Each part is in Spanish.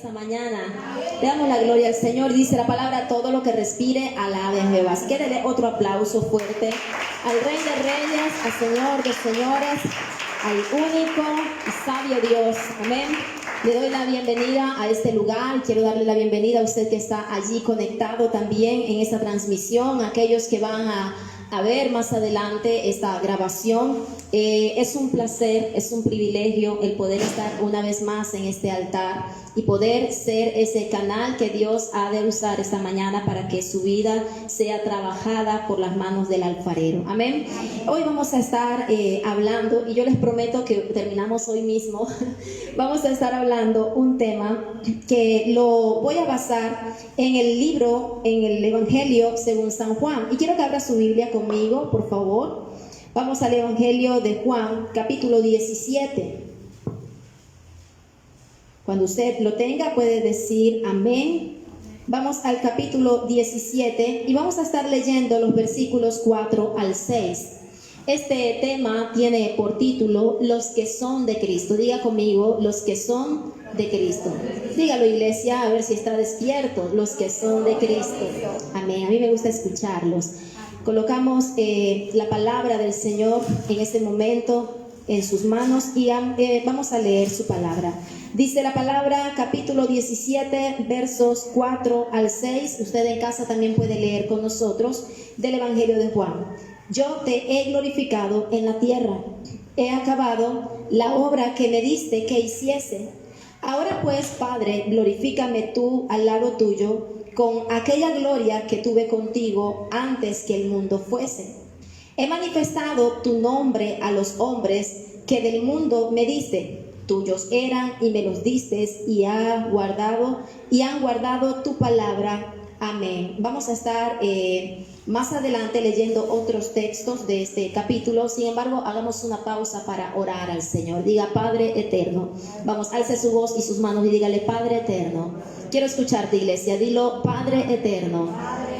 esta mañana. Le damos la gloria al Señor. Dice la palabra: todo lo que respire, alabe a Jehová. Así que denle otro aplauso fuerte al Rey de Reyes, al Señor de Señores, al único y sabio Dios. Amén. Le doy la bienvenida a este lugar. Quiero darle la bienvenida a usted que está allí conectado también en esta transmisión, a aquellos que van a ver más adelante esta grabación. Es un placer, es un privilegio el poder estar una vez más en este altar y poder ser ese canal que Dios ha de usar esta mañana para que su vida sea trabajada por las manos del alfarero. Amén. Hoy vamos a estar hablando, y yo les prometo que terminamos hoy mismo. Vamos a estar hablando un tema que lo voy a basar en el libro, en el Evangelio según San Juan. Y quiero que abra su Biblia conmigo, por favor. Vamos al Evangelio de Juan, capítulo 17. Cuando usted lo tenga puede decir amén. Vamos al capítulo 17 y vamos a estar leyendo los versículos 4 al 6. Este tema tiene por título: los que son de Cristo. Diga conmigo: los que son de Cristo. Dígalo, iglesia, a ver si está despierto. Los que son de Cristo. Amén. A mí me gusta escucharlos. Colocamos la palabra del Señor en este momento en sus manos y vamos a leer su palabra. Dice la palabra, capítulo 17, versos 4 al 6. Usted en casa también puede leer con nosotros del Evangelio de Juan. Yo te he glorificado en la tierra, he acabado la obra que me diste que hiciese. Ahora pues, Padre, glorifícame tú al lado tuyo con aquella gloria que tuve contigo antes que el mundo fuese. He manifestado tu nombre a los hombres que del mundo me diste. Tuyos eran y me los diste y han guardado tu palabra. Amén. Vamos a estar más adelante leyendo otros textos de este capítulo. Sin embargo, hagamos una pausa para orar al Señor. Diga: Padre eterno. Vamos, alce su voz y sus manos y dígale: Padre eterno. Quiero escucharte, iglesia. Dilo: Padre eterno.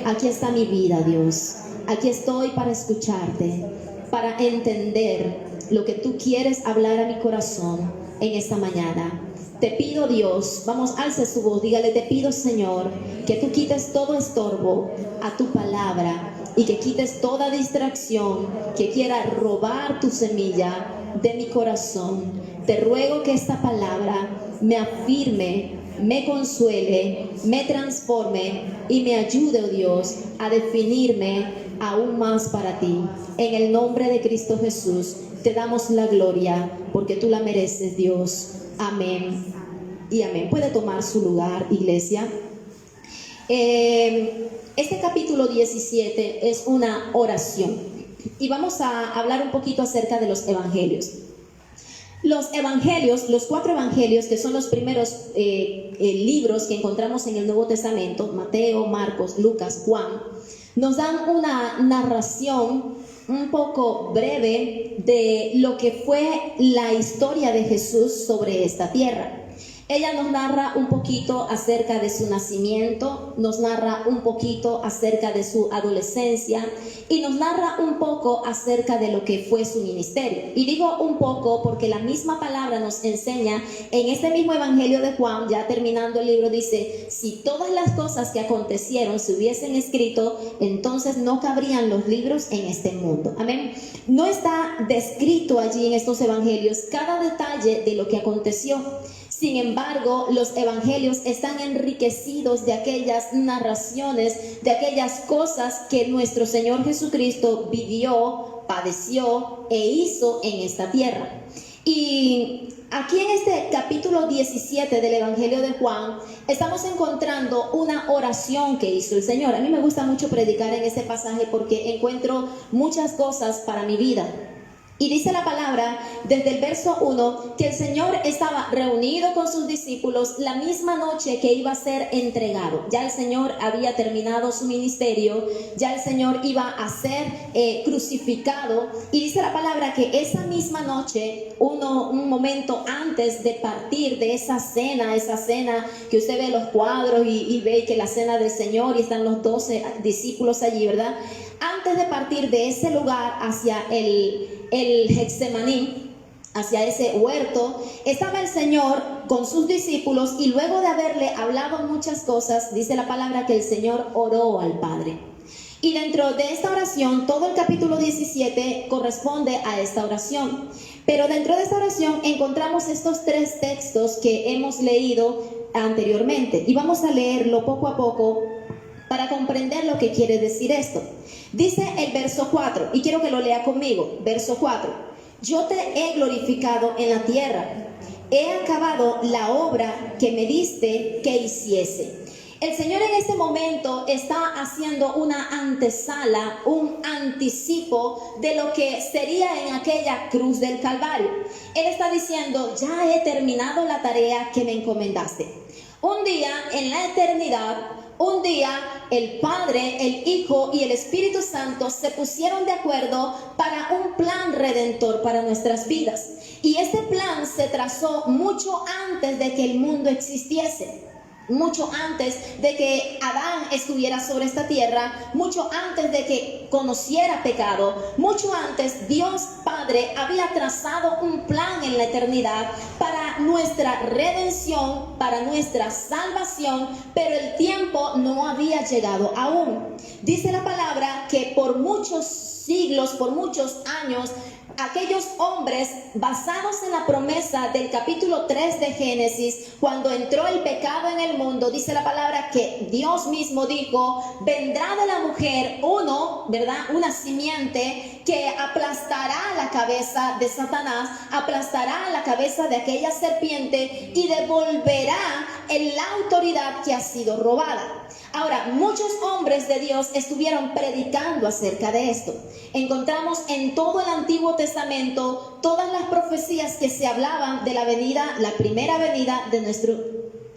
Aquí está mi vida, Dios. Aquí estoy para escucharte, para entender lo que tú quieres hablar a mi corazón en esta mañana. Te pido, Dios, vamos, alce su voz, dígale: te pido, Señor, que tú quites todo estorbo a tu palabra y que quites toda distracción que quiera robar tu semilla de mi corazón. Te ruego que esta palabra me afirme, me consuele, me transforme y me ayude, oh Dios, a definirme aún más para ti. En el nombre de Cristo Jesús te damos la gloria porque tú la mereces, Dios. Amén y amén. Puede tomar su lugar, iglesia. Este capítulo 17 es una oración y vamos a hablar un poquito acerca de los evangelios. Los evangelios, los 4 evangelios, que son los primeros libros que encontramos en el Nuevo Testamento: Mateo, Marcos, Lucas, Juan, nos dan una narración un poco breve de lo que fue la historia de Jesús sobre esta tierra. Ella nos narra un poquito acerca de su nacimiento, nos narra un poquito acerca de su adolescencia y nos narra un poco acerca de lo que fue su ministerio. Y digo un poco porque la misma palabra nos enseña en este mismo Evangelio de Juan, ya terminando el libro, dice: si todas las cosas que acontecieron se hubiesen escrito, entonces no cabrían los libros en este mundo. Amén. No está descrito allí en estos evangelios cada detalle de lo que aconteció. Sin embargo, los evangelios están enriquecidos de aquellas narraciones, de aquellas cosas que nuestro Señor Jesucristo vivió, padeció e hizo en esta tierra. Y aquí en este capítulo 17 del Evangelio de Juan estamos encontrando una oración que hizo el Señor. A mí me gusta mucho predicar en este pasaje porque encuentro muchas cosas para mi vida. Y dice la palabra desde el verso 1 que el Señor estaba reunido con sus discípulos la misma noche que iba a ser entregado. Ya el Señor había terminado su ministerio, ya el Señor iba a ser crucificado. Y dice la palabra que esa misma noche, un momento antes de partir de esa cena que usted ve los cuadros y ve que la cena del Señor y están los 12 discípulos allí, ¿verdad? Antes de partir de ese lugar hacia el Getsemaní, hacia ese huerto, estaba el Señor con sus discípulos y luego de haberle hablado muchas cosas, dice la palabra que el Señor oró al Padre. Y dentro de esta oración, todo el capítulo 17 corresponde a esta oración. Pero dentro de esta oración encontramos estos 3 textos que hemos leído anteriormente. Y vamos a leerlo poco a poco para comprender lo que quiere decir esto. Dice el verso 4, y quiero que lo lea conmigo. Verso 4. Yo te he glorificado en la tierra. He acabado la obra que me diste que hiciese. El Señor en este momento está haciendo una antesala, un anticipo de lo que sería en aquella cruz del Calvario. Él está diciendo, ya he terminado la tarea que me encomendaste. Un día en la eternidad, un día el Padre, el Hijo y el Espíritu Santo se pusieron de acuerdo para un plan redentor para nuestras vidas. Y este plan se trazó mucho antes de que el mundo existiese. Mucho antes de que Adán estuviera sobre esta tierra, mucho antes de que conociera pecado, mucho antes Dios Padre había trazado un plan en la eternidad para nuestra redención, para nuestra salvación, pero el tiempo no había llegado aún. Dice la palabra que por muchos siglos, por muchos años, aquellos hombres, basados en la promesa del capítulo 3 de Génesis, cuando entró el pecado en el mundo, dice la palabra que Dios mismo dijo, vendrá de la mujer uno, ¿verdad? Una simiente que aplastará la cabeza de Satanás, aplastará la cabeza de aquella serpiente y devolverá la autoridad que ha sido robada. Ahora, muchos hombres de Dios estuvieron predicando acerca de esto. Encontramos en todo el Antiguo Testamento todas las profecías que se hablaban de la venida, la primera venida de nuestro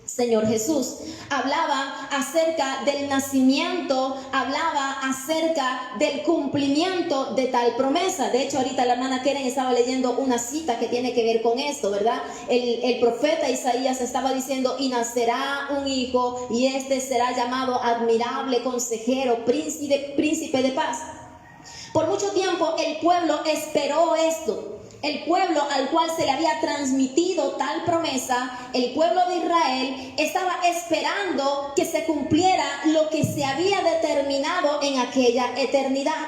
Señor Jesús. Hablaba acerca del nacimiento, hablaba acerca del cumplimiento de tal promesa. De hecho, ahorita la hermana Keren estaba leyendo una cita que tiene que ver con esto, ¿verdad? El profeta Isaías estaba diciendo, y nacerá un hijo, y este será llamado admirable, consejero, príncipe de paz. Por mucho tiempo el pueblo esperó esto. El pueblo al cual se le había transmitido tal promesa, el pueblo de Israel, estaba esperando que se cumpliera lo que se había determinado en aquella eternidad.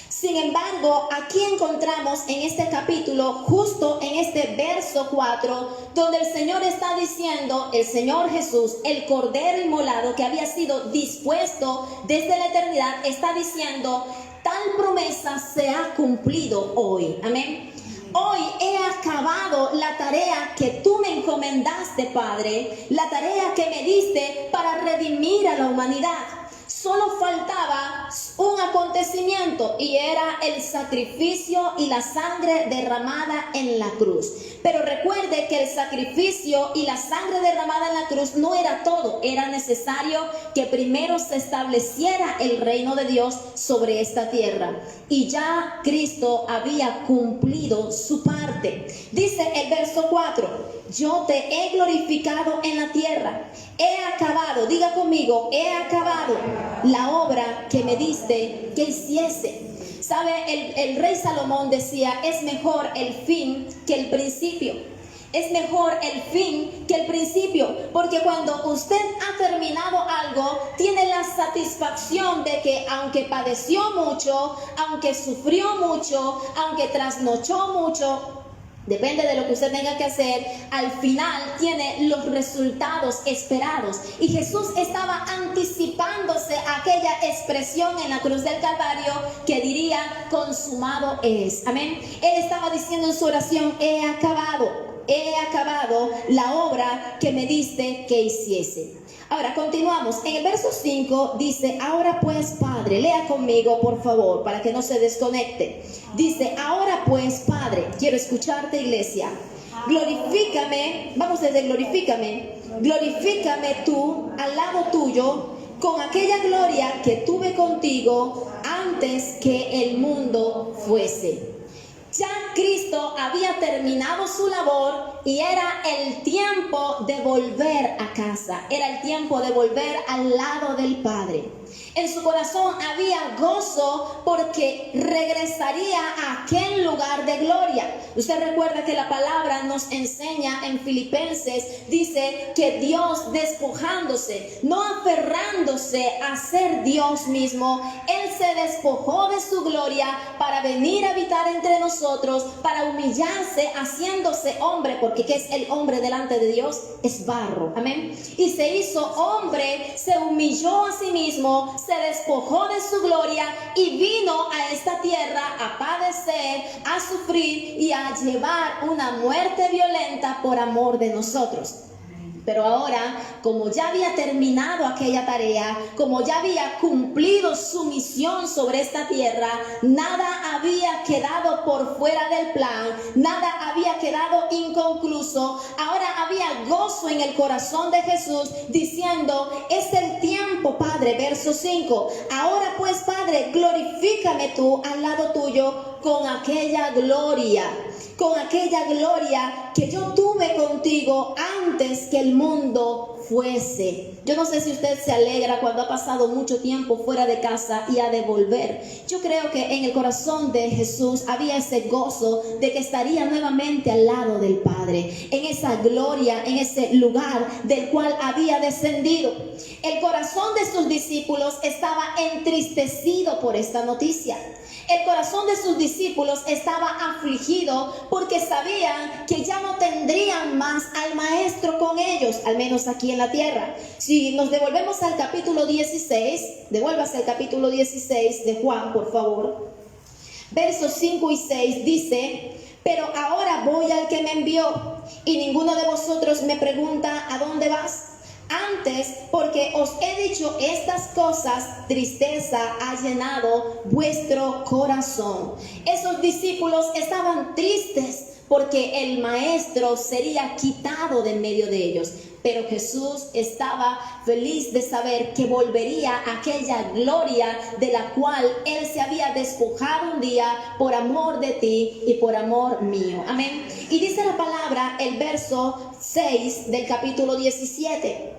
Sin embargo, aquí encontramos en este capítulo, justo en este verso 4, donde el Señor está diciendo, el Señor Jesús, el Cordero inmolado que había sido dispuesto desde la eternidad, está diciendo, tal promesa se ha cumplido hoy. Amén. Hoy he acabado la tarea que tú me encomendaste, Padre, la tarea que me diste para redimir a la humanidad. Solo faltaba un acontecimiento y era el sacrificio y la sangre derramada en la cruz. Pero recuerde que el sacrificio y la sangre derramada en la cruz no era todo. Era necesario que primero se estableciera el reino de Dios sobre esta tierra. Y ya Cristo había cumplido su parte. Dice el verso 4. Yo te he glorificado en la tierra, he acabado, diga conmigo, he acabado la obra que me diste que hiciese. ¿Sabe? El rey Salomón decía, es mejor el fin que el principio. Es mejor el fin que el principio, porque cuando usted ha terminado algo, tiene la satisfacción de que aunque padeció mucho, aunque sufrió mucho, aunque trasnochó mucho, depende de lo que usted tenga que hacer, al final tiene los resultados esperados. Y Jesús estaba anticipándose a aquella expresión en la cruz del Calvario que diría, consumado es. Amén. Él estaba diciendo en su oración, he acabado la obra que me diste que hiciese. Ahora continuamos. En el verso 5 dice, ahora pues Padre, lea conmigo por favor para que no se desconecte. Dice, ahora pues Padre, quiero escucharte, iglesia. Glorifícame, vamos desde glorifícame tú al lado tuyo con aquella gloria que tuve contigo antes que el mundo fuese. Ya Cristo había terminado su labor y era el tiempo de volver a casa, era el tiempo de volver al lado del Padre. En su corazón había gozo porque regresaría a aquel lugar de gloria. Usted recuerda que la palabra nos enseña en Filipenses, dice que Dios despojándose, no aferrándose a ser Dios mismo, Él se despojó de su gloria para venir a habitar entre nosotros, para humillarse haciéndose hombre, porque ¿qué es el hombre delante de Dios? Es barro, amén. Y se hizo hombre, se humilló a sí mismo, se despojó de su gloria y vino a esta tierra a padecer, a sufrir y a llevar una muerte violenta por amor de nosotros. Pero ahora, como ya había terminado aquella tarea, como ya había cumplido su misión sobre esta tierra, nada había quedado por fuera del plan, nada había quedado inconcluso. Ahora había gozo en el corazón de Jesús, diciendo: es el tiempo, Padre, verso 5. Ahora pues, Padre, glorifícame tú al lado tuyo con aquella gloria que yo tuve contigo antes que el mundo fuese. Yo no sé si usted se alegra cuando ha pasado mucho tiempo fuera de casa y ha de volver. Yo creo que en el corazón de Jesús había ese gozo de que estaría nuevamente al lado del Padre, en esa gloria, en ese lugar del cual había descendido. El corazón de sus discípulos estaba entristecido por esta noticia. El corazón de sus discípulos estaba afligido porque sabían que ya no tendrían más al Maestro con ellos, al menos aquí en la tierra. Si nos devolvemos al capítulo 16, devuélvase al capítulo 16 de Juan, por favor. Versos 5 y 6 dice: pero ahora voy al que me envió, y ninguno de vosotros me pregunta: ¿a dónde vas? Antes, porque os he dicho estas cosas, tristeza ha llenado vuestro corazón. Esos discípulos estaban tristes porque el Maestro sería quitado de en medio de ellos. Pero Jesús estaba feliz de saber que volvería a aquella gloria de la cual Él se había despojado un día por amor de ti y por amor mío. Amén. Y dice la palabra, el verso 6 del capítulo 17.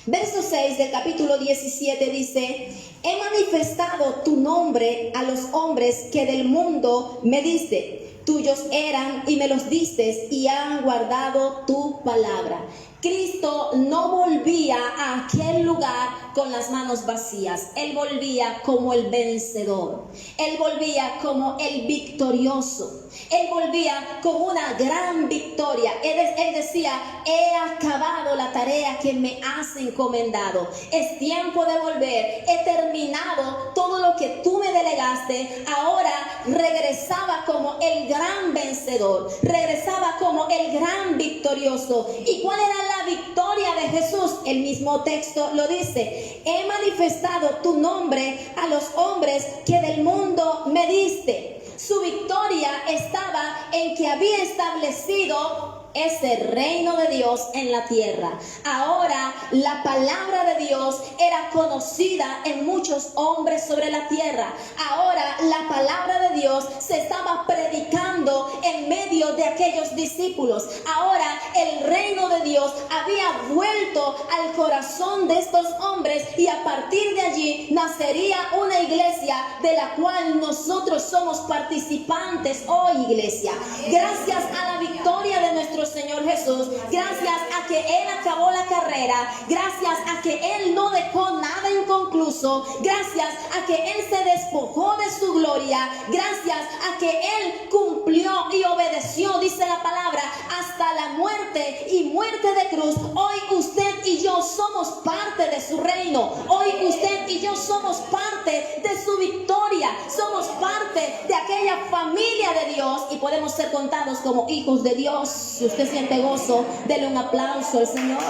Verso 6 del capítulo 17 dice: he manifestado tu nombre a los hombres que del mundo me diste. Tuyos eran y me los diste y han guardado tu palabra. Cristo no volvía a aquel lugar con las manos vacías. Él volvía como el vencedor. Él volvía como el victorioso. Él volvía con una gran victoria. Él decía: he acabado la tarea que me has encomendado. Es tiempo de volver. He terminado todo lo que tú me delegaste. Ahora regresaba como el gran vencedor. Regresaba como el gran victorioso. ¿Y cuál era la victoria de Jesús? El mismo texto lo dice: he manifestado tu nombre a los hombres que del mundo me diste. Su victoria estaba en que había establecido ese reino de Dios en la tierra. Ahora la palabra de Dios era conocida en muchos hombres sobre la tierra. Ahora la palabra de Dios se estaba predicando en medio de aquellos discípulos. Ahora el reino de Dios había vuelto al corazón de estos hombres, y a partir de allí nacería una iglesia de la cual nosotros somos participantes hoy, iglesia. Gracias a la victoria de nuestro Señor Jesús, gracias a que Él acabó la carrera, gracias a que Él no dejó nada inconcluso, gracias a que Él se despojó de su gloria, gracias a que Él cumplió y obedeció, dice la palabra, hasta la muerte y muerte de cruz. Hoy usted y yo somos parte de su reino. Hoy usted y yo somos parte de su victoria. Somos parte de aquella familia de Dios y podemos ser contados como hijos de Dios. Si usted siente gozo, dele un aplauso al Señor.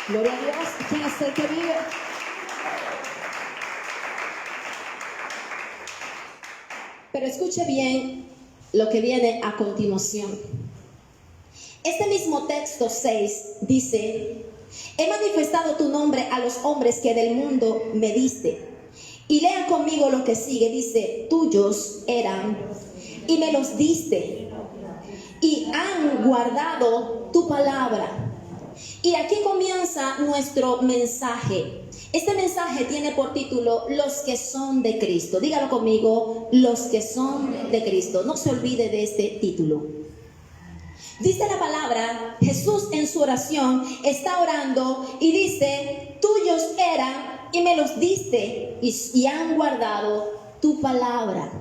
Gloria a Dios. ¿Quién es el que vive? Pero escuche bien lo que viene a continuación. Este mismo texto 6 dice: he manifestado tu nombre a los hombres que del mundo me diste. Y lean conmigo lo que sigue. Dice: tuyos eran y me los diste y han guardado tu palabra. Y aquí comienza nuestro mensaje. Este mensaje tiene por título Los que son de Cristo. Dígalo conmigo, los que son de Cristo. No se olvide de este título. Dice la palabra, Jesús en su oración está orando y dice, tuyos eran y me los diste y han guardado tu palabra.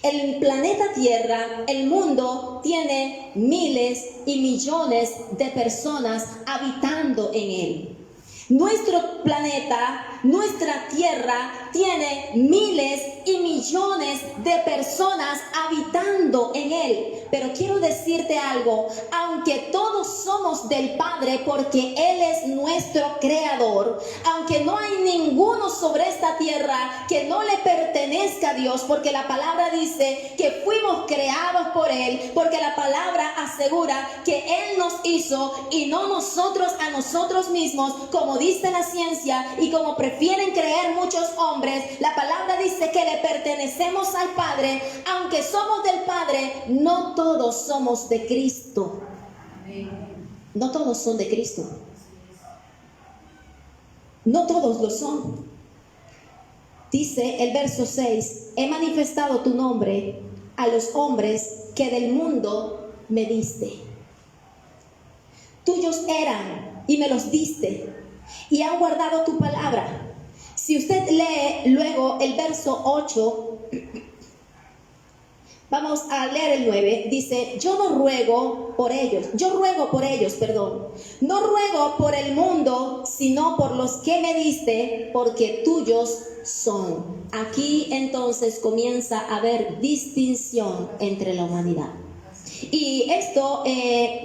El planeta Tierra, el mundo, tiene miles y millones de personas habitando en él. Nuestro planeta, nuestra Tierra, tiene miles y millones de personas habitando en él. Pero quiero decirte algo, aunque todos somos del Padre porque Él es nuestro creador, aunque no hay ninguno sobre esta tierra que no le pertenezca a Dios, porque la palabra dice que fuimos creados por Él, porque la palabra asegura que Él nos hizo y no nosotros a nosotros mismos, como dice la ciencia y como prefieren creer muchos hombres. La palabra dice que le pertenecemos al Padre. Aunque somos del Padre, no todos somos de Cristo. No todos son de Cristo. No todos lo son. Dice el verso 6, he manifestado tu nombre a los hombres que del mundo me diste. Tuyos eran y me los diste y han guardado tu palabra. Si usted lee luego el verso 8, vamos a leer el 9, dice, no ruego por ellos, no ruego por el mundo, sino por los que me diste, porque tuyos son. Aquí entonces comienza a haber distinción entre la humanidad. Y esto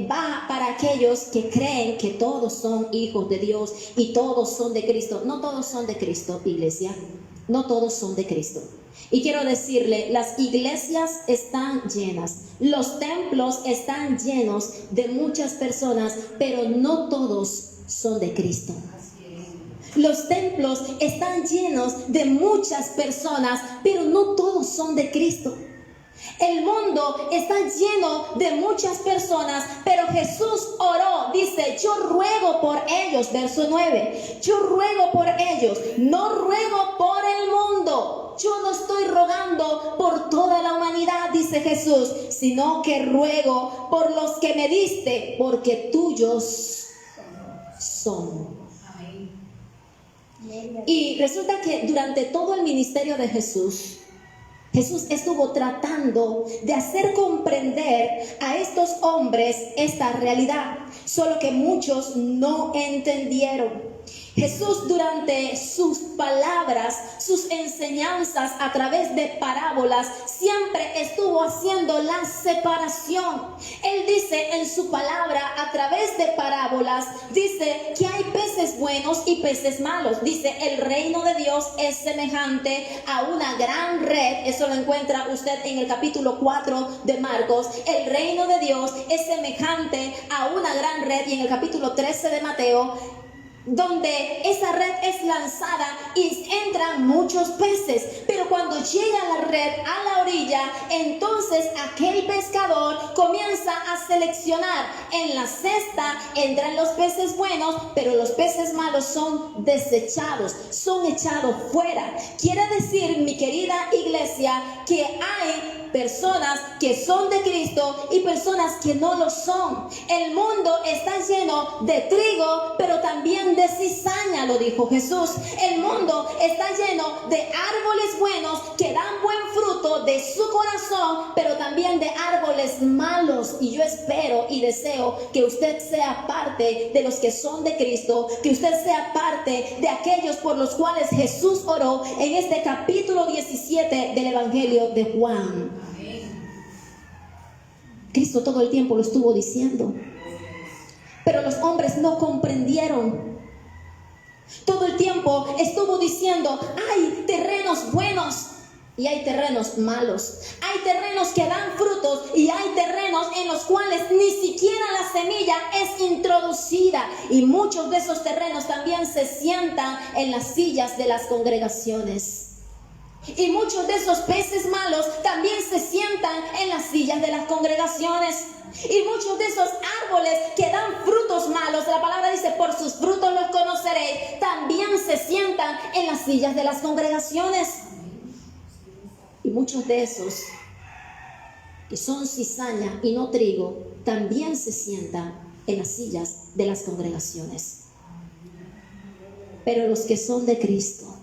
va para aquellos que creen que todos son hijos de Dios y todos son de Cristo. No todos son de Cristo, iglesia. No todos son de Cristo. Y quiero decirle, las iglesias están llenas, los templos están llenos de muchas personas, pero no todos son de Cristo. Los templos están llenos de muchas personas, pero no todos son de Cristo. El mundo está lleno de muchas personas, pero Jesús oró, dice, yo ruego por ellos, verso 9, yo ruego por ellos, no ruego por el mundo. Yo no estoy rogando por toda la humanidad, dice Jesús, sino que ruego por los que me diste, porque tuyos son. Y resulta que durante todo el ministerio de Jesús estuvo tratando de hacer comprender a estos hombres esta realidad, solo que muchos no entendieron. Jesús, durante sus palabras, sus enseñanzas a través de parábolas, siempre estuvo haciendo la separación. Él dice en su palabra, a través de parábolas, dice que hay peces buenos y peces malos. Dice, el reino de Dios es semejante a una gran red. Eso lo encuentra usted en el capítulo 4 de Marcos. El reino de Dios es semejante a una gran red. Y en el capítulo 13 de Mateo, donde esa red es lanzada y entran muchos peces, pero cuando llega la red a la orilla, entonces aquel pescador comienza a seleccionar. En la cesta entran los peces buenos, pero los peces malos son desechados, son echados fuera. Quiere decir, mi querida iglesia, que hay personas que son de Cristo y personas que no lo son. El mundo está lleno de trigo, pero también de cizaña, lo dijo Jesús. El mundo está lleno de árboles buenos que dan buen fruto de su corazón, pero también de árboles malos. Y yo espero y deseo que usted sea parte de los que son de Cristo, que usted sea parte de aquellos por los cuales Jesús oró en este capítulo 17 del Evangelio de Juan. Cristo todo el tiempo lo estuvo diciendo, pero los hombres no comprendieron. Todo el tiempo estuvo diciendo, hay terrenos buenos y hay terrenos malos. Hay terrenos que dan frutos y hay terrenos en los cuales ni siquiera la semilla es introducida. Y muchos de esos terrenos también se sientan en las sillas de las congregaciones. Y muchos de esos peces malos también se sientan en las sillas de las congregaciones. Y muchos de esos árboles que dan frutos malos, la palabra dice, por sus frutos los conoceréis, también se sientan en las sillas de las congregaciones. Y muchos de esos que son cizaña y no trigo, también se sientan en las sillas de las congregaciones. Pero los que son de Cristo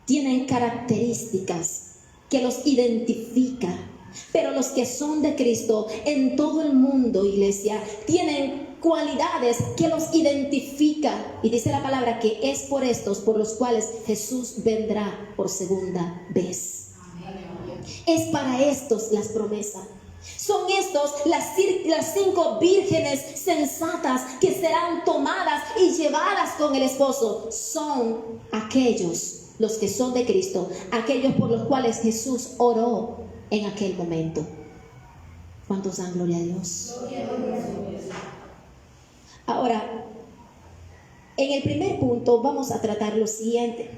tienen características que los identifican. Pero los que son de Cristo en todo el mundo, iglesia, tienen cualidades que los identifican. Y dice la palabra que es por estos por los cuales Jesús vendrá por segunda vez. Es para estos las promesas. Son estos las 5 vírgenes sensatas que serán tomadas y llevadas con el esposo. Son aquellos, los que son de Cristo, aquellos por los cuales Jesús oró en aquel momento. ¿Cuántos dan gloria a Dios? Ahora, en el primer punto vamos a tratar lo siguiente.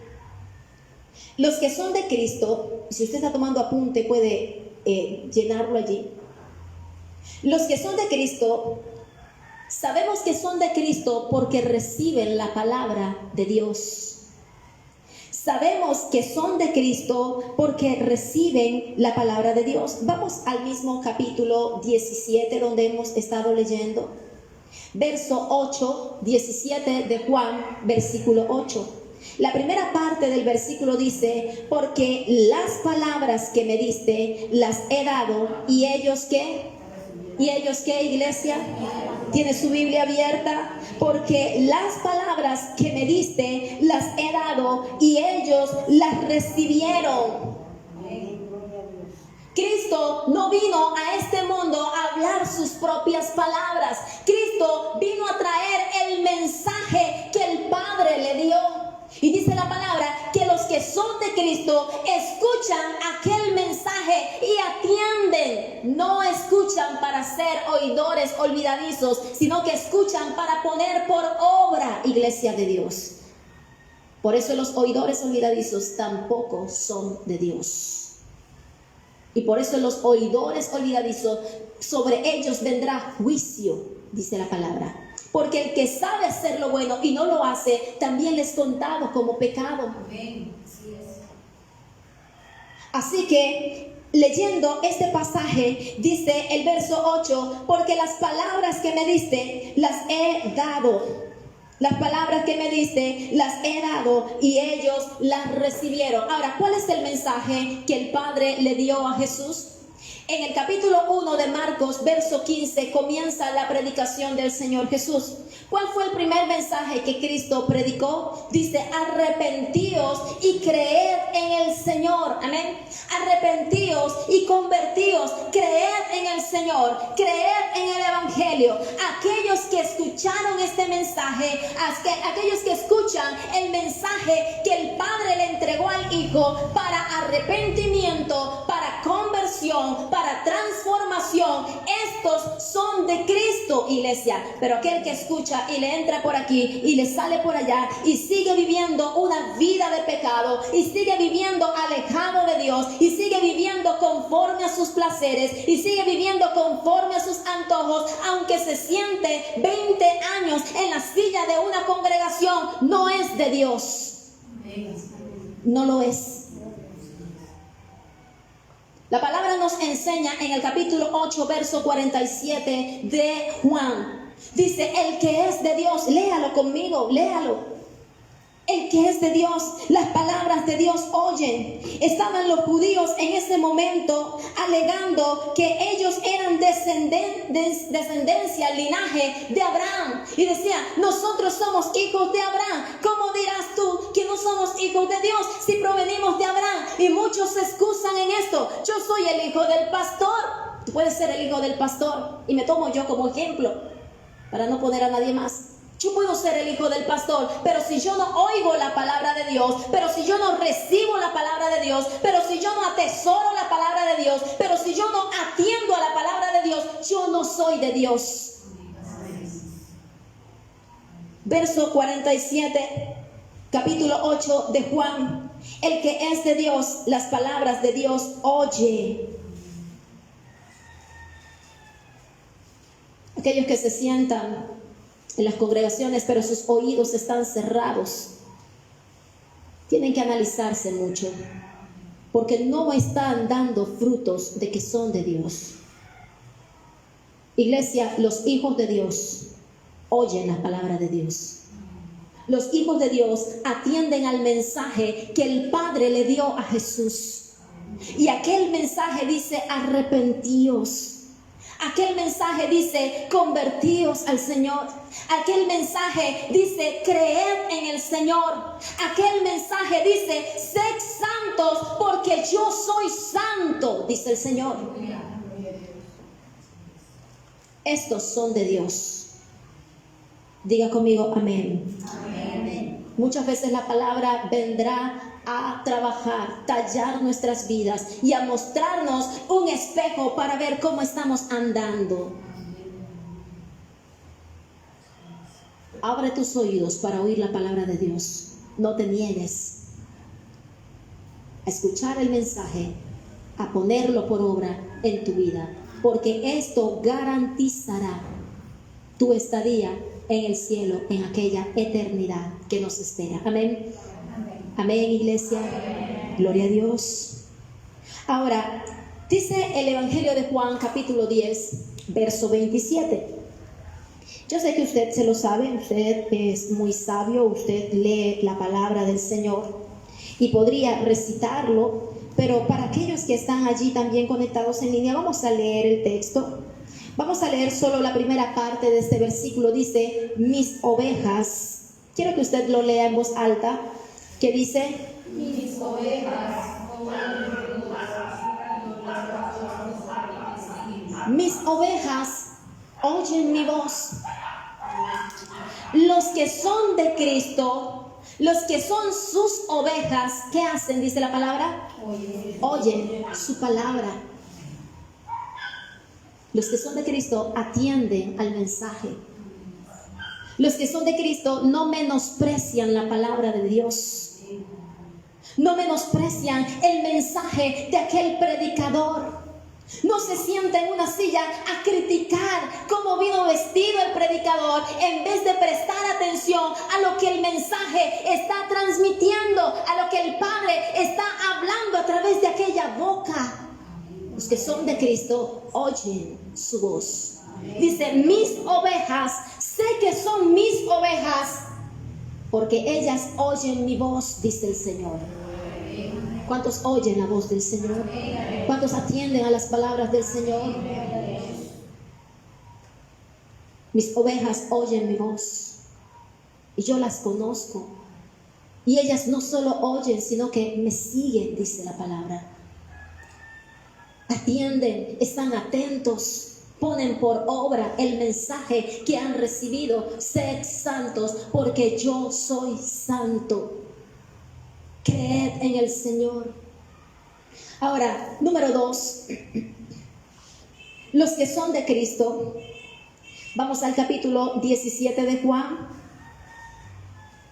Los que son de Cristo, si usted está tomando apunte puede llenarlo allí. Los que son de Cristo, sabemos que son de Cristo porque reciben la palabra de Dios. Sabemos que son de Cristo porque reciben la palabra de Dios. Vamos al mismo capítulo 17 donde hemos estado leyendo. Verso 8, 17 de Juan, versículo 8. La primera parte del versículo dice, porque las palabras que me diste las he dado y ellos ¿qué? ¿Y ellos qué, iglesia? ¿Tiene su Biblia abierta? Porque las palabras que me diste las he dado y ellos las recibieron. Cristo no vino a este mundo a hablar sus propias palabras. Cristo vino a traer el mensaje que el Padre le dio. Y dice la palabra que los que son de Cristo escuchan aquel mensaje y atienden. No escuchan para ser oidores olvidadizos, sino que escuchan para poner por obra, iglesia de Dios. Por eso los oidores olvidadizos tampoco son de Dios. Y por eso los oidores olvidadizos, sobre ellos vendrá juicio, dice la palabra. Porque el que sabe hacer lo bueno y no lo hace, también le es contado como pecado. Así que, leyendo este pasaje, dice el verso 8, porque las palabras que me diste, las he dado. Las palabras que me diste, las he dado y ellos las recibieron. Ahora, ¿cuál es el mensaje que el Padre le dio a Jesús? En el capítulo 1 de Marcos, verso 15, comienza la predicación del Señor Jesús. ¿Cuál fue el primer mensaje que Cristo predicó? Dice, arrepentíos y creed en el Señor. Amén. Arrepentíos y convertíos, creed en el Señor, creed en el Evangelio. Aquellos que escucharon este mensaje, aquellos que escuchan el mensaje que el Padre le entregó al Hijo para arrepentimiento, para conversión, para transformación, estos son de Cristo, iglesia. Pero aquel que escucha y le entra por aquí y le sale por allá y sigue viviendo una vida de pecado y sigue viviendo alejado de Dios y sigue viviendo conforme a sus placeres y sigue viviendo conforme a sus antojos, aunque se siente 20 años en la silla de una congregación, no es de Dios. No lo es. La palabra nos enseña en el capítulo 8, verso 47 de Juan. Dice, el que es de Dios, léalo conmigo, léalo. El que es de Dios, las palabras de Dios oyen. Estaban los judíos en ese momento alegando que ellos eran descendencia, linaje de Abraham. Y decían, nosotros somos hijos de Abraham. ¿Cómo dirás tú que no somos hijos de Dios si provenimos de Abraham? Y muchos se excusan en esto. Yo soy el hijo del pastor. Tú puedes ser el hijo del pastor. Y me tomo yo como ejemplo para no poner a nadie más. Yo puedo ser el hijo del pastor, pero si yo no oigo la palabra de Dios, pero si yo no recibo la palabra de Dios, pero si yo no atesoro la palabra de Dios, pero si yo no atiendo a la palabra de Dios, yo no soy de Dios. Verso 47, capítulo 8 de Juan. El que es de Dios, las palabras de Dios oye. Aquellos que se sientan en las congregaciones, pero sus oídos están cerrados, tienen que analizarse mucho, porque no están dando frutos de que son de Dios. Iglesia, los hijos de Dios oyen la palabra de Dios. Los hijos de Dios atienden al mensaje que el Padre le dio a Jesús. Y aquel mensaje dice: arrepentíos. Aquel mensaje dice: convertíos al Señor. Aquel mensaje dice: creed en el Señor. Aquel mensaje dice: sed santos porque yo soy santo, dice el Señor. Estos son de Dios. Diga conmigo amén. Amén. Muchas veces la palabra vendrá a trabajar, tallar nuestras vidas y a mostrarnos un espejo para ver cómo estamos andando. Abre tus oídos para oír la palabra de Dios. No te niegues a escuchar el mensaje, a ponerlo por obra en tu vida, porque esto garantizará tu estadía en el cielo, en aquella eternidad que nos espera. Amén. Amén, iglesia. Gloria a Dios. Ahora, dice el Evangelio de Juan, capítulo 10, verso 27. Yo sé que usted se lo sabe, usted es muy sabio, usted lee la palabra del Señor y podría recitarlo, pero para aquellos que están allí también conectados en línea, vamos a leer el texto. Vamos a leer solo la primera parte de este versículo. Dice: mis ovejas. Quiero que usted lo lea en voz alta, que dice: mis ovejas. Mis ovejas oyen mi voz. Los que son de Cristo, los que son sus ovejas, ¿qué hacen? Dice la palabra. Oyen su palabra. Los que son de Cristo atienden al mensaje. Los que son de Cristo no menosprecian la palabra de Dios. No menosprecian el mensaje de aquel predicador. No se sienta en una silla a criticar cómo vino vestido el predicador, en vez de prestar atención a lo que el mensaje está transmitiendo, a lo que el Padre está hablando a través de aquella boca. Los que son de Cristo oyen su voz. Dice: mis ovejas, sé que son mis ovejas, porque ellas oyen mi voz, dice el Señor. ¿Cuántos oyen la voz del Señor? ¿Cuántos atienden a las palabras del Señor? Mis ovejas oyen mi voz y yo las conozco. Y ellas no solo oyen, sino que me siguen, dice la palabra. Atienden, están atentos, ponen por obra el mensaje que han recibido. Sed santos porque yo soy santo. Creed en el Señor. Ahora, número 2. Los que son de Cristo. Vamos al capítulo 17 de Juan.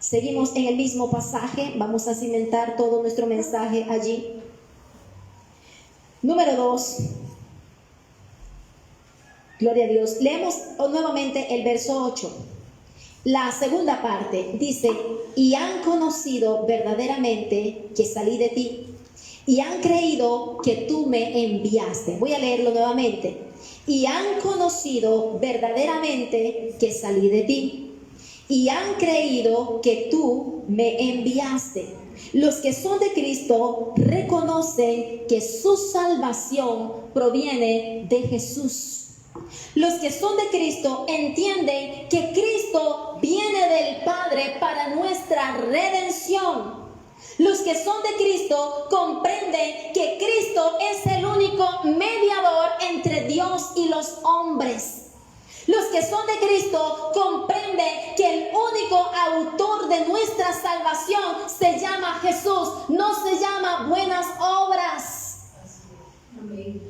Seguimos en el mismo pasaje. Vamos a cimentar todo nuestro mensaje allí. Número 2. Gloria a Dios. Leemos nuevamente el verso 8. La segunda parte dice: y han conocido verdaderamente que salí de ti, y han creído que tú me enviaste. Voy a leerlo nuevamente. Y han conocido verdaderamente que salí de ti, y han creído que tú me enviaste. Los que son de Cristo reconocen que su salvación proviene de Jesús. Los que son de Cristo entienden que Cristo viene del Padre para nuestra redención. Los que son de Cristo comprenden que Cristo es el único mediador entre Dios y los hombres. Los que son de Cristo comprenden que el único autor de nuestra salvación se llama Jesús, no se llama buenas obras. Amén.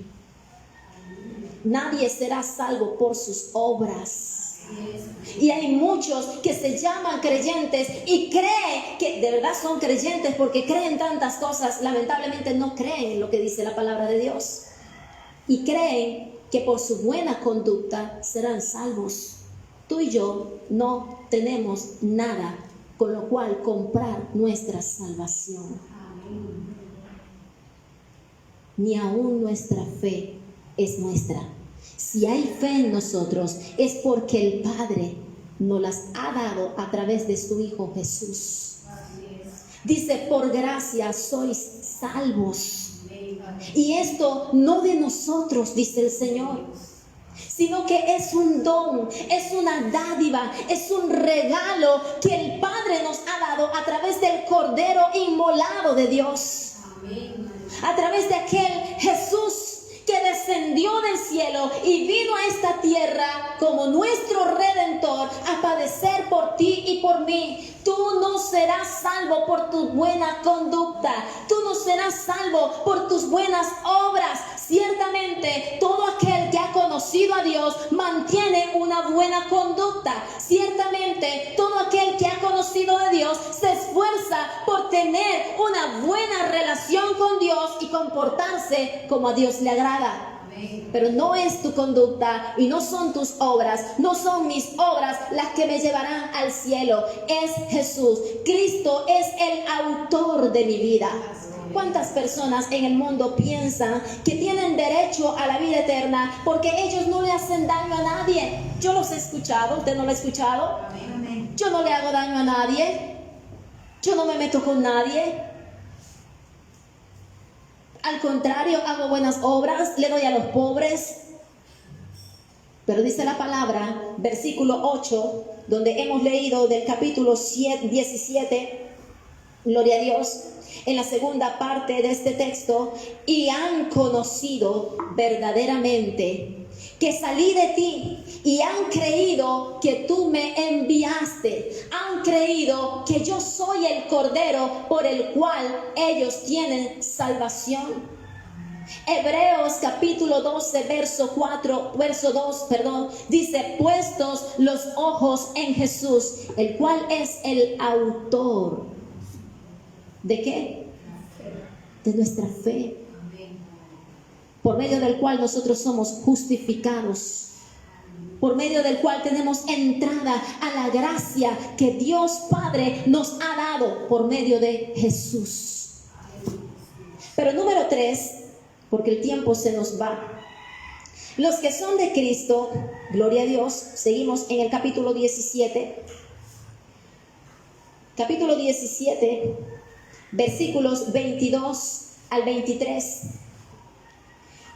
Nadie será salvo por sus obras. Y hay muchos que se llaman creyentes y creen que de verdad son creyentes porque creen tantas cosas. Lamentablemente no creen en lo que dice la palabra de Dios. Y creen que por su buena conducta serán salvos. Tú y yo no tenemos nada con lo cual comprar nuestra salvación. Ni aún nuestra fe es nuestra. Si hay fe en nosotros, es porque el Padre nos las ha dado a través de su Hijo Jesús. Dice, por gracia sois salvos. Y esto no de nosotros, dice el Señor, sino que es un don, es una dádiva, es un regalo que el Padre nos ha dado a través del Cordero inmolado de Dios. A través de aquel Jesús que descendió del cielo y vino a esta tierra como nuestro Redentor a padecer por ti y por mí. Tú no serás salvo por tu buena conducta. Tú no serás salvo por tus buenas obras. Ciertamente, todo aquel que ha conocido a Dios mantiene una buena conducta. Ciertamente, todo aquel que ha conocido a Dios se esfuerza por tener una buena relación con Dios y comportarse como a Dios le agrada. Pero no es tu conducta y no son tus obras, no son mis obras las que me llevarán al cielo. Es Jesús. Cristo es el autor de mi vida. ¿Cuántas personas en el mundo piensan que tienen derecho a la vida eterna porque ellos no le hacen daño a nadie? Yo los he escuchado, ¿usted no lo ha escuchado? Yo no le hago daño a nadie. Yo no me meto con nadie. Al contrario, hago buenas obras, le doy a los pobres. Pero dice la palabra, versículo 8, donde hemos leído del capítulo 17, gloria a Dios, en la segunda parte de este texto, y han conocido verdaderamente que salí de ti y han creído que tú me enviaste. Han creído que yo soy el Cordero por el cual ellos tienen salvación. Hebreos capítulo 12, verso 2, dice, puestos los ojos en Jesús, el cual es el autor. ¿De qué? De nuestra fe. Por medio del cual nosotros somos justificados, por medio del cual tenemos entrada a la gracia que Dios Padre nos ha dado por medio de Jesús. Pero número 3, porque el tiempo se nos va. Los que son de Cristo, gloria a Dios, seguimos en el capítulo 17. Capítulo 17, versículos 22 al 23.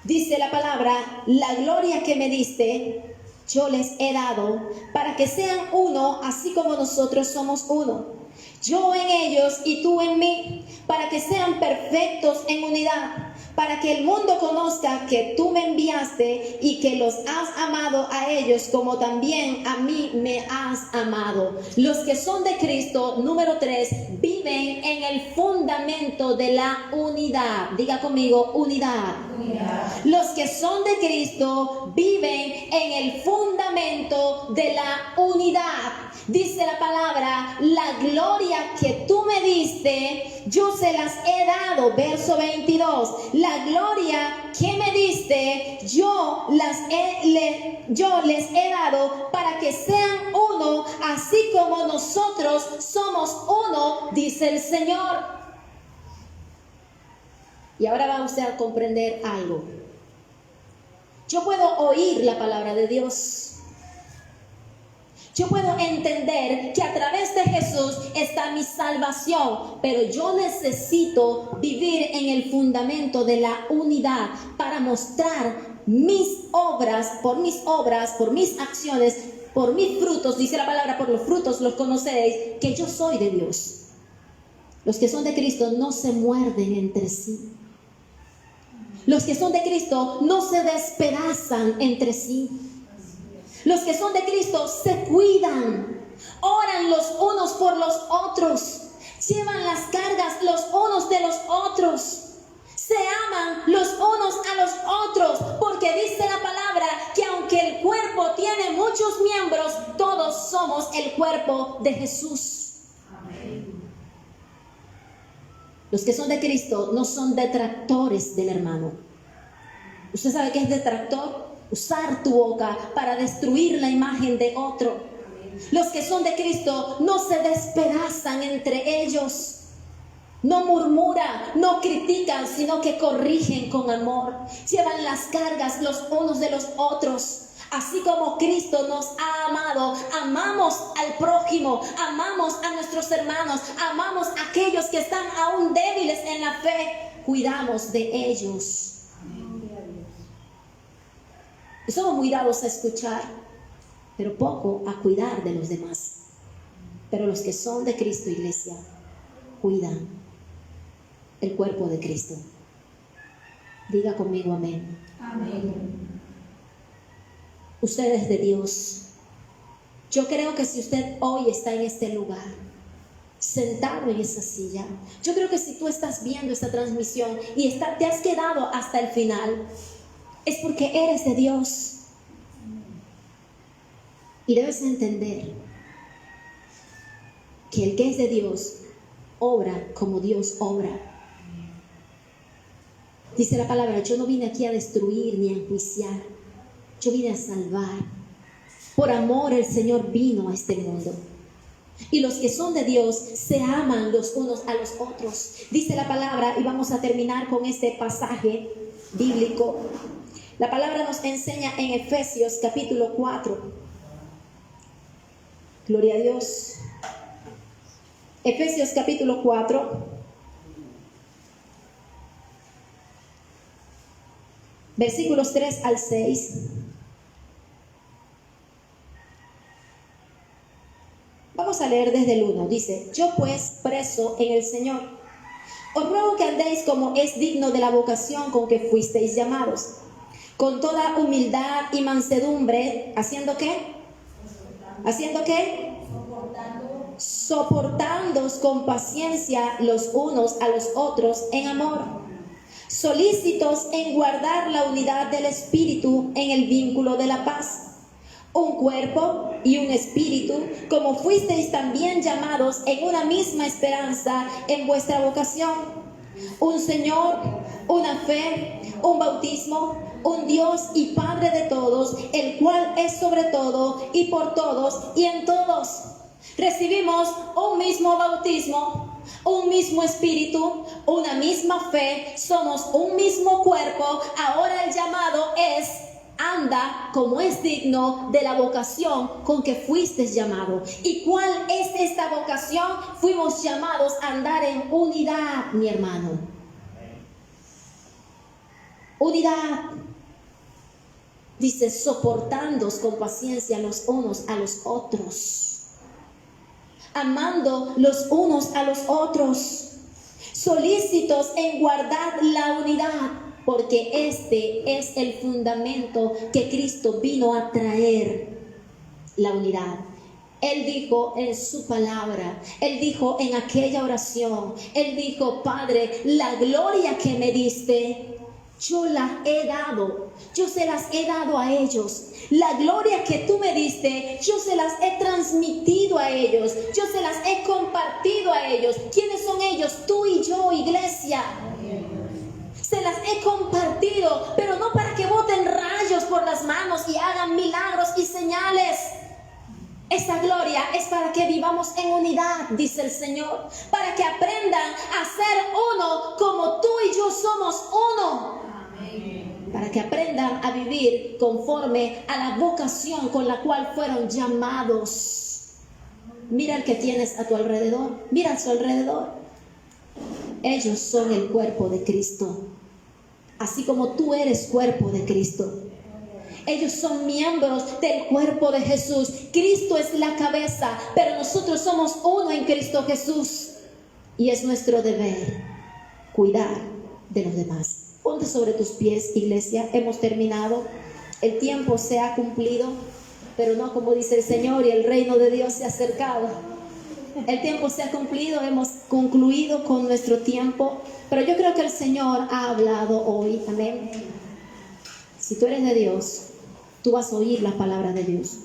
Dice la palabra, la gloria que me diste, yo les he dado, para que sean uno, así como nosotros somos uno. Yo en ellos y tú en mí, para que sean perfectos en unidad, para que el mundo conozca que tú me enviaste y que los has amado a ellos como también a mí me has amado. Los que son de Cristo, número 3, viven en el fundamento de la unidad. Diga conmigo, unidad. Los que son de Cristo viven en el fundamento de la unidad. Dice la palabra, la gloria que tú me diste, yo se las he dado. Verso 22, la gloria que me diste, yo les he dado para que sean uno, así como nosotros somos uno, dice el Señor. Y ahora va usted a comprender algo. Yo puedo oír la palabra de Dios. Yo puedo entender que a través de Jesús está mi salvación, pero yo necesito vivir en el fundamento de la unidad para mostrar mis obras, por mis acciones, por mis frutos. Dice la palabra, por los frutos los conoceréis, que yo soy de Dios. Los que son de Cristo no se muerden entre sí. Los que son de Cristo no se despedazan entre sí. Los que son de Cristo se cuidan, oran los unos por los otros, llevan las cargas los unos de los otros, Se aman los unos a los otros, porque dice la palabra que aunque el cuerpo tiene muchos miembros, todos somos el cuerpo de Jesús. Amén. Los que son de Cristo no son detractores del hermano. ¿Usted sabe qué es detractor? Usar tu boca para destruir la imagen de otro. Los que son de Cristo no se despedazan entre ellos. No murmuran, no critican, sino que corrigen con amor. Llevan las cargas los unos de los otros. Así como Cristo nos ha amado, amamos al prójimo, amamos a nuestros hermanos, amamos a aquellos que están aún débiles en la fe. Cuidamos de ellos. Y somos muy dados a escuchar, pero poco a cuidar de los demás. Pero los que son de Cristo, iglesia, cuidan el cuerpo de Cristo. Diga conmigo amén. Amén. Usted es de Dios. Yo creo que si usted hoy está en este lugar, sentado en esa silla, yo creo que si tú estás viendo esta transmisión y te has quedado hasta el final, es porque eres de Dios. Y debes entender que el que es de Dios obra como Dios obra. Dice la palabra, yo no vine aquí a destruir ni a enjuiciar, yo vine a salvar. Por amor el Señor vino a este mundo. Y los que son de Dios se aman los unos a los otros. Dice la palabra, y vamos a terminar con este pasaje bíblico. La palabra nos enseña en Efesios capítulo 4. Gloria a Dios. Efesios capítulo 4. Versículos 3 al 6. Vamos a leer desde el 1. Dice, yo pues, preso en el Señor, os ruego que andéis como es digno de la vocación con que fuisteis llamados, con toda humildad y mansedumbre, ¿haciendo qué? ¿Haciendo qué? Soportándoos con paciencia los unos a los otros en amor, solícitos en guardar la unidad del Espíritu en el vínculo de la paz. Un cuerpo y un espíritu, como fuisteis también llamados en una misma esperanza en vuestra vocación. Un Señor, una fe, un bautismo, un Dios y Padre de todos, el cual es sobre todo y por todos y en todos. Recibimos un mismo bautismo, un mismo espíritu, una misma fe, somos un mismo cuerpo. Ahora el llamado es: anda como es digno de la vocación con que fuiste llamado. ¿Y cuál es esta vocación? Fuimos llamados a andar en unidad, mi hermano. Unidad. Dice, soportándoos con paciencia los unos a los otros, amando los unos a los otros, solícitos en guardar la unidad, porque este es el fundamento que Cristo vino a traer, la unidad. Él dijo en su palabra, Él dijo en aquella oración, Él dijo, Padre, la gloria que me diste, yo la he dado, yo se las he dado a ellos. La gloria que tú me diste, yo se las he transmitido a ellos, yo se las he compartido a ellos. ¿Quiénes son ellos? Tú y yo, iglesia. Se las he compartido, pero no para que boten rayos por las manos y hagan milagros y señales. Esta gloria es para que vivamos en unidad, dice el Señor, para que aprendan a ser uno como tú y yo somos uno. Para que aprendan a vivir conforme a la vocación con la cual fueron llamados. Mira el que tienes a tu alrededor, mira a su alrededor. Ellos son el cuerpo de Cristo, así como tú eres cuerpo de Cristo. Ellos son miembros del cuerpo de Jesús. Cristo es la cabeza, pero nosotros somos uno en Cristo Jesús. Y es nuestro deber cuidar de los demás. Ponte sobre tus pies, iglesia. Hemos terminado. El tiempo se ha cumplido, pero no como dice el Señor, y el reino de Dios se ha acercado. El tiempo se ha cumplido, hemos concluido con nuestro tiempo. Pero yo creo que el Señor ha hablado hoy, amén. Si tú eres de Dios, tú vas a oír la palabra de Dios.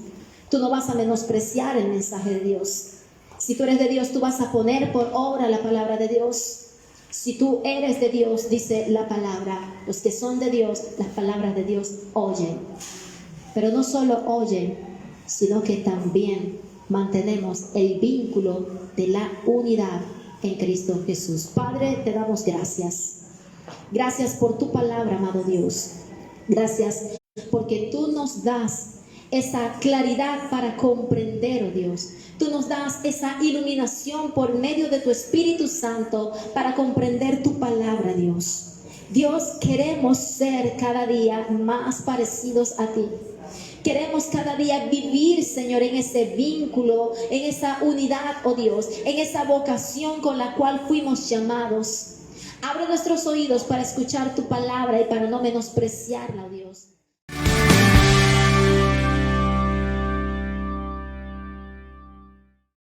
Tú no vas a menospreciar el mensaje de Dios. Si tú eres de Dios, tú vas a poner por obra la palabra de Dios. Si tú eres de Dios, dice la palabra, los que son de Dios, las palabras de Dios oyen. Pero no solo oyen, sino que también mantenemos el vínculo de la unidad en Cristo Jesús. Padre, te damos gracias. Gracias por tu palabra, amado Dios. Gracias porque tú nos das esa claridad para comprender, oh Dios. Tú nos das esa iluminación por medio de tu Espíritu Santo para comprender tu palabra, Dios. Dios, queremos ser cada día más parecidos a ti. Queremos cada día vivir, Señor, en ese vínculo, en esa unidad, oh Dios, en esa vocación con la cual fuimos llamados. Abre nuestros oídos para escuchar tu palabra y para no menospreciarla, oh Dios.